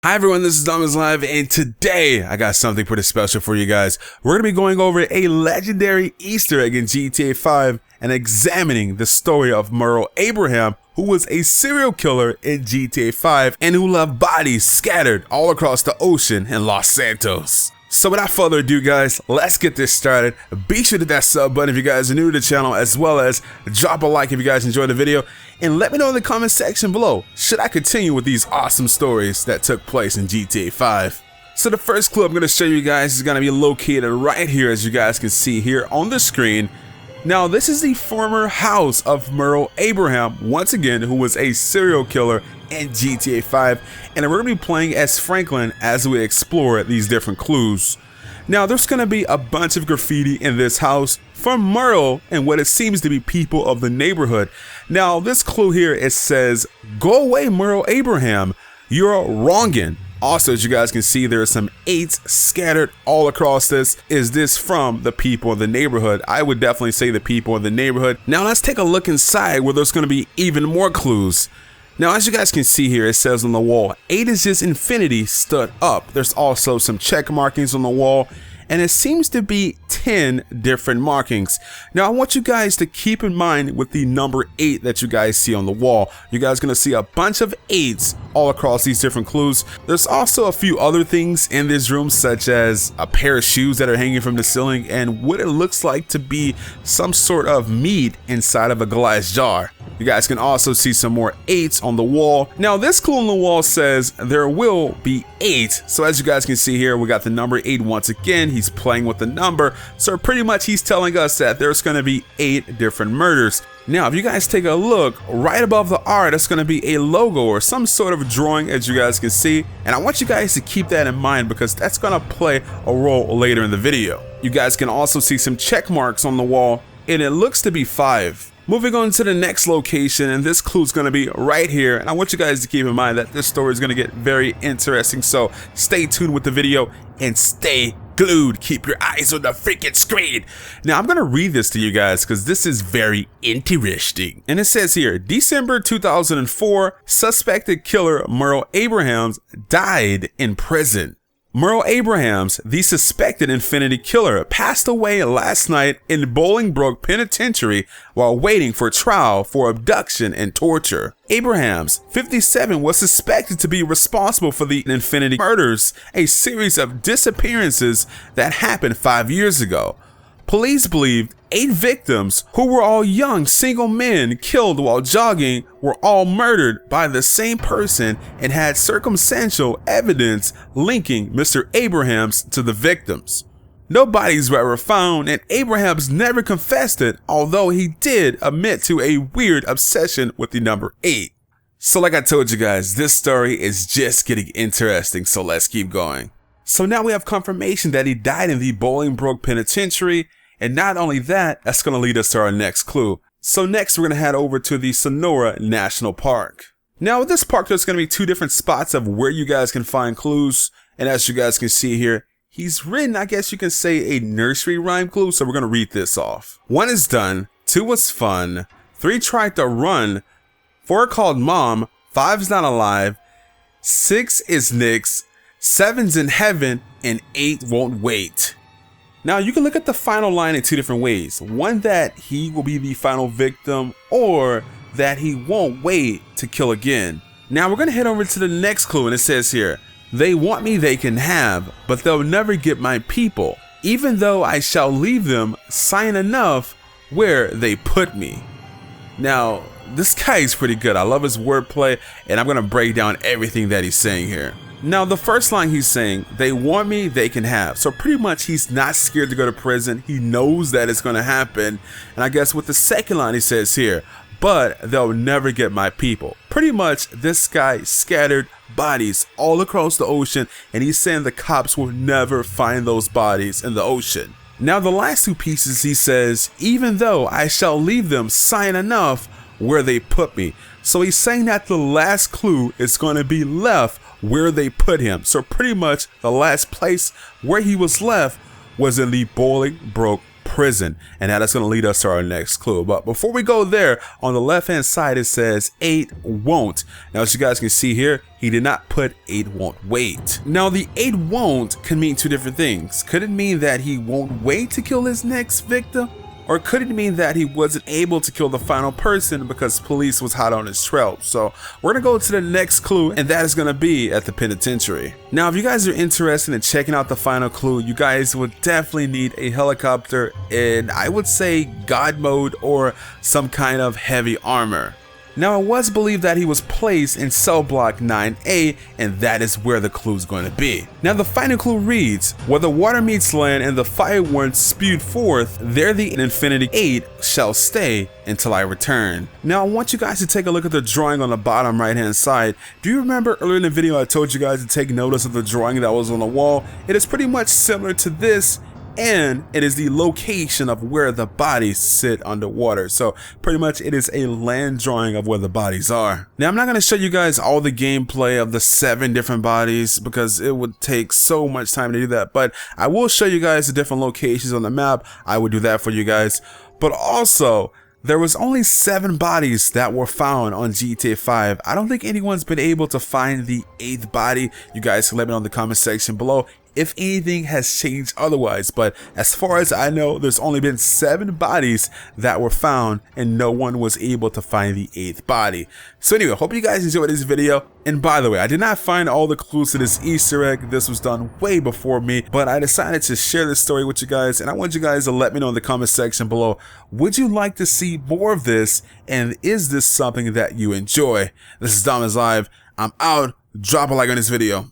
Hi everyone, this is Domislive, and today I got something pretty special for you guys. We're going to be going over a legendary Easter egg in GTA 5 and examining the story of Merle Abraham, who was a serial killer in GTA 5 and who left bodies scattered all across the ocean in Los Santos. So without further ado guys, let's get this started. Be sure to hit that sub button if you guys are new to the channel, as well as drop a like if you guys enjoyed the video, and let me know in the comment section below, should I continue with these awesome stories that took place in GTA 5? So the first clue I'm going to show you guys is going to be located right here, as you guys can see here on the screen. Now this is the former house of Merle Abraham, once again, who was a serial killer in GTA 5, and we're going to be playing as Franklin as we explore these different clues. Now there's going to be a bunch of graffiti in this house from Merle and what it seems to be people of the neighborhood. Now this clue here, it says, "Go away, Merle Abraham, you're wrongin'." Also, as you guys can see, there are some 8s scattered all across this. Is this from the people in the neighborhood? I would definitely say the people in the neighborhood. Now let's take a look inside where there's going to be even more clues. Now, as you guys can see here, it says on the wall, 8 is just infinity stood up. There's also some check markings on the wall, and it seems to be 10 different markings. Now, I want you guys to keep in mind with the number 8 that you guys see on the wall. You guys are gonna see a bunch of 8s all across these different clues. There's also a few other things in this room, such as a pair of shoes that are hanging from the ceiling and what it looks like to be some sort of meat inside of a glass jar. You guys can also see some more 8s on the wall. Now this clue on the wall says there will be 8. So as you guys can see here, we got the number 8 once again. He's playing with the number. So pretty much he's telling us that there's going to be 8 different murders. Now if you guys take a look, right above the R, that's going to be a logo or some sort of drawing, as you guys can see. And I want you guys to keep that in mind because that's going to play a role later in the video. You guys can also see some check marks on the wall, and it looks to be 5. Moving on to the next location, and this clue is going to be right here, and I want you guys to keep in mind that this story is going to get very interesting, so stay tuned with the video and stay glued. Keep your eyes on the freaking screen. Now I'm going to read this to you guys because this is very interesting. And it says here, December 2004, suspected killer Merle Abrahams died in prison. Merle Abrahams, the suspected Infinity Killer, passed away last night in Bolingbroke Penitentiary while waiting for trial for abduction and torture. Abrahams, 57, was suspected to be responsible for the Infinity murders, a series of disappearances that happened 5 years ago. Police believed 8 victims, who were all young single men killed while jogging, were all murdered by the same person and had circumstantial evidence linking Mr. Abrahams to the victims. No bodies were ever found, and Abrahams never confessed it, although he did admit to a weird obsession with the number 8. So like I told you guys, this story is just getting interesting, so let's keep going. So now we have confirmation that he died in the Bolingbroke Penitentiary. And not only that, that's going to lead us to our next clue. So next we're going to head over to the Sonora National Park. Now with this park, there's going to be 2 different spots of where you guys can find clues. And as you guys can see here, he's written, I guess you can say, a nursery rhyme clue. So we're going to read this off. 1 is done, 2 was fun, 3 tried to run, 4 called mom, 5's not alive, 6 is Nick's, 7's in heaven, and 8 won't wait. Now you can look at the final line in 2 different ways. One, that he will be the final victim, or that he won't wait to kill again. Now we're gonna head over to the next clue, and it says here, they want me they can have, but they'll never get my people. Even though I shall leave them sign enough where they put me. Now this guy is pretty good. I love his wordplay, and I'm gonna break down everything that he's saying here. Now the first line he's saying, they want me, they can have. So pretty much he's not scared to go to prison. He knows that it's going to happen. And I guess with the second line he says here, but they'll never get my people. Pretty much this guy scattered bodies all across the ocean, and he's saying the cops will never find those bodies in the ocean. Now the last 2 pieces, he says, even though I shall leave them sign enough where they put me. So he's saying that the last clue is going to be left where they put him. So pretty much the last place where he was left was in the Bolingbroke prison, and that is going to lead us to our next clue. But before we go there, on the left hand side it says 8 won't. Now as you guys can see here, he did not put 8 won't wait. Now the 8 won't can mean two different things. Could it mean that he won't wait to kill his next victim? Or could it mean that he wasn't able to kill the final person because police was hot on his trail? So we're gonna go to the next clue, and that is gonna be at the penitentiary. Now, if you guys are interested in checking out the final clue, you guys would definitely need a helicopter in, I would say, God mode or some kind of heavy armor. Now, it was believed that he was placed in cell block 9A, and that is where the clue is going to be. Now, the final clue reads, where the water meets land and the fire worms spewed forth, there the infinity 8 shall stay until I return. Now, I want you guys to take a look at the drawing on the bottom right hand side. Do you remember earlier in the video I told you guys to take notice of the drawing that was on the wall? It is pretty much similar to this, and it is the location of where the bodies sit underwater. So pretty much it is a land drawing of where the bodies are. Now, I'm not going to show you guys all the gameplay of the 7 different bodies because it would take so much time to do that, but I will show you guys the different locations on the map. I would do that for you guys. But also, there was only 7 bodies that were found on GTA 5. I don't think anyone's been able to find the 8th body. You guys can let me know in the comment section below if anything has changed otherwise, but as far as I know, there's only been 7 bodies that were found and no one was able to find the 8th body. So anyway, hope you guys enjoyed this video. And by the way, I did not find all the clues to this Easter egg. This was done way before me, but I decided to share this story with you guys, and I want you guys to let me know in the comment section below, would you like to see more of this, and is this something that you enjoy? This is Domislive. I'm out. Drop a like on this video.